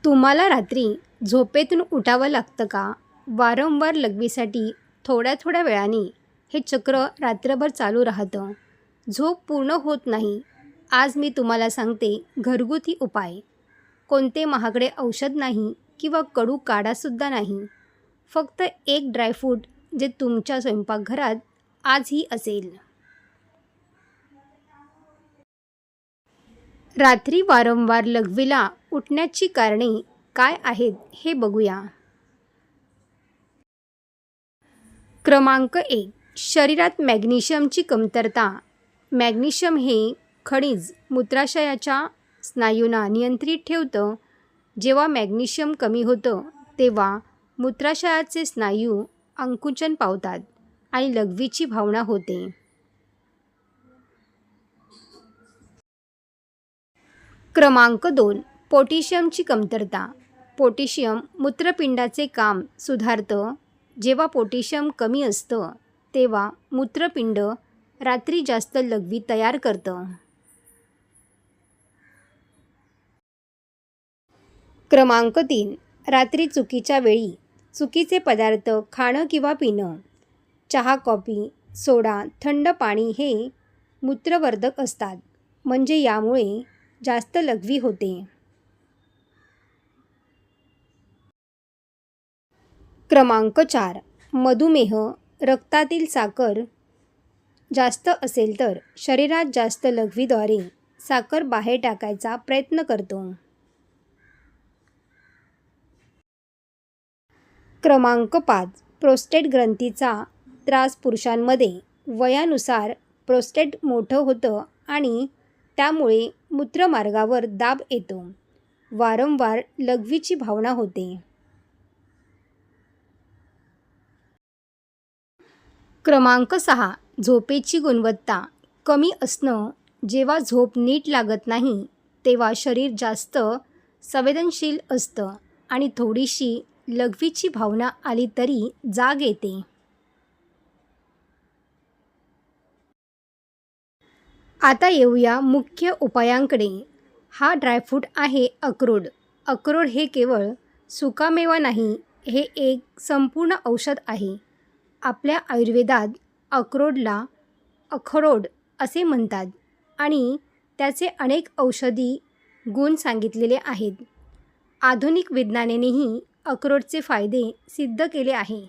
तुम्हाला रात्री झोपेतून उठावं लागतं का? वारंवार लघवीसाठी थोड्या थोड्या वेळाने हे चक्र रात्रभर चालू राहतं. झोप पूर्ण होत नाही. आज मी तुम्हाला सांगते घरगुती उपाय. कोणते महागडे औषध नाही किंवा कडू काढासुद्धा नाही. फक्त एक ड्रायफ्रूट जे तुमच्या स्वयंपाकघरात आजही असेल. रात्री वारंवार लघवीला उठण्याची कारणे काय आहेत हे बघूया. क्रमांक 1. शरीरात मॅग्नेशियमची कमतरता. मॅग्नेशियम हे खनिज मूत्राशयाच्या स्नायूंना नियंत्रित ठेवतं. जेव्हा मॅग्नेशियम कमी होतं तेव्हा मूत्राशयाचे स्नायू आकुंचन पावतात आणि लघवीची भावना होते. क्रमांक 2. पोटॅशियमची कमतरता. पोटॅशियम मूत्रपिंडाचे काम सुधारतं. जेव्हा पोटॅशियम कमी असतं तेव्हा मूत्रपिंड रात्री जास्त लघवी तयार करतं. क्रमांक 3. रात्री चुकीच्या वेळी चुकीचे पदार्थ खाणं किंवा पिणं. चहा, कॉफी, सोडा, थंड पाणी हे मूत्रवर्धक असतात, म्हणजे यामुळे जास्त लघवी होते. क्रमांक 4. मधुमेह. रक्तातील साखर जास्त असेल तर शरीरात जास्त लघवीद्वारे साखर बाहेर टाकायचा प्रयत्न करतो. क्रमांक 5. प्रोस्टेट ग्रंथीचा त्रास. पुरुषांमध्ये वयानुसार प्रोस्टेट मोठं होतं आणि त्यामुळे मूत्रमार्गावर दाब येतो. वारंवार लघवीची भावना होते. क्रमांक 6. झोपेची गुणवत्ता कमी असणं. जेव्हा झोप नीट लागत नाही तेव्हा शरीर जास्त संवेदनशील असतं आणि थोडीशी लघवीची भावना आली तरी जाग येते. आता येऊया मुख्य उपायांकडे. हा ड्रायफ्रूट आहे अक्रोड. अक्रोड हे केवळ सुकामेवा नाही, हे एक संपूर्ण औषध आहे. आपल्या आयुर्वेदात अक्रोडला अखरोड असे म्हणतात आणि त्याचे अनेक औषधी गुण सांगितलेले आहेत. आधुनिक विज्ञानानेही अक्रोडचे फायदे सिद्ध केले आहे.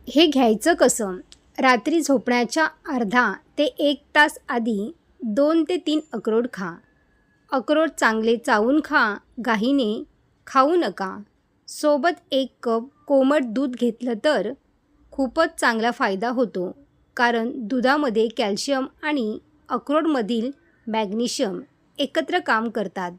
हे घ्यायचं कसं? रात्री झोपण्याच्या अर्धा ते 1 तास आधी 2 ते 3 अक्रोड खा. अक्रोड चांगले चावून खा, घाईने खाऊ नका. सोबत 1 कप कोमट दूध घेतलं तर खूपच चांगला फायदा होतो, कारण दुधामध्ये कॅल्शियम आणि अक्रोडमधील मॅग्नेशियम एकत्र काम करतात.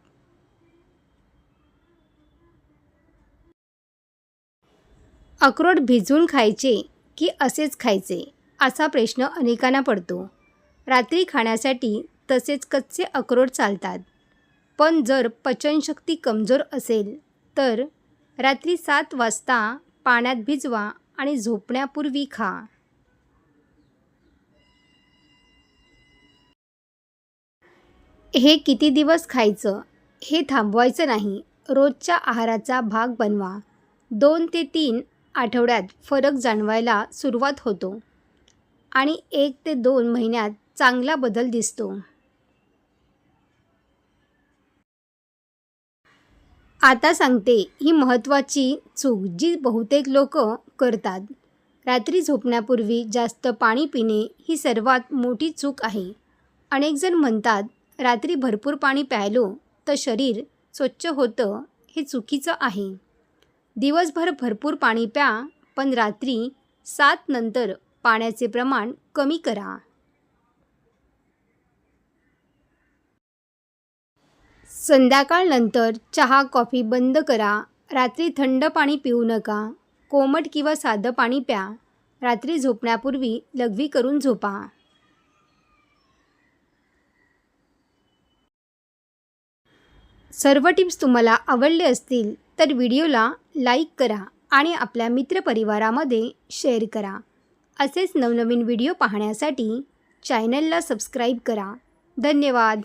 अक्रोड भिजवून खायचे की असेच खायचे असा प्रश्न अनेकांना पडतो. रात्री खाण्यासाठी तसेच कच्चे अक्रोड चालतात, पण जर पचनशक्ती कमजोर असेल तर रात्री 7 वाजता पाण्यात भिजवा आणि झोपण्यापूर्वी खा. हे किती दिवस खायचं हे थांबवायचं नाही, रोजच्या आहाराचा भाग बनवा. 2 ते 3 आठवड्यात फरक जाणवायला सुरुवात होतो आणि 1 ते 2 महिन्यात चांगला बदल दिसतो. आता सांगते ही महत्त्वाची चूक जी बहुतेक लोक करतात. रात्री झोपण्यापूर्वी जास्त पाणी पिणे ही सर्वात मोठी चूक आहे. अनेकजण म्हणतात रात्री भरपूर पाणी प्यायलो तर शरीर स्वच्छ होतं. हे चुकीचं आहे. दिवसभर भरपूर पाणी प्या, पण रात्री 7 नंतर पाण्याचे प्रमाण कमी करा. संध्याकाळनंतर चहा, कॉफी बंद करा. रात्री थंड पाणी पिऊ नका. कोमट किंवा साधं पाणी प्या. रात्री झोपण्यापूर्वी लघवी करून झोपा. सर्व टिप्स तुम्हाला आवडले असतील तर व्हिडिओला लाईक करा आणि आपल्या मित्रपरिवारामध्ये शेअर करा. असेच नवनवीन व्हिडिओ पाहण्यासाठी चॅनलला सबस्क्राईब करा. धन्यवाद.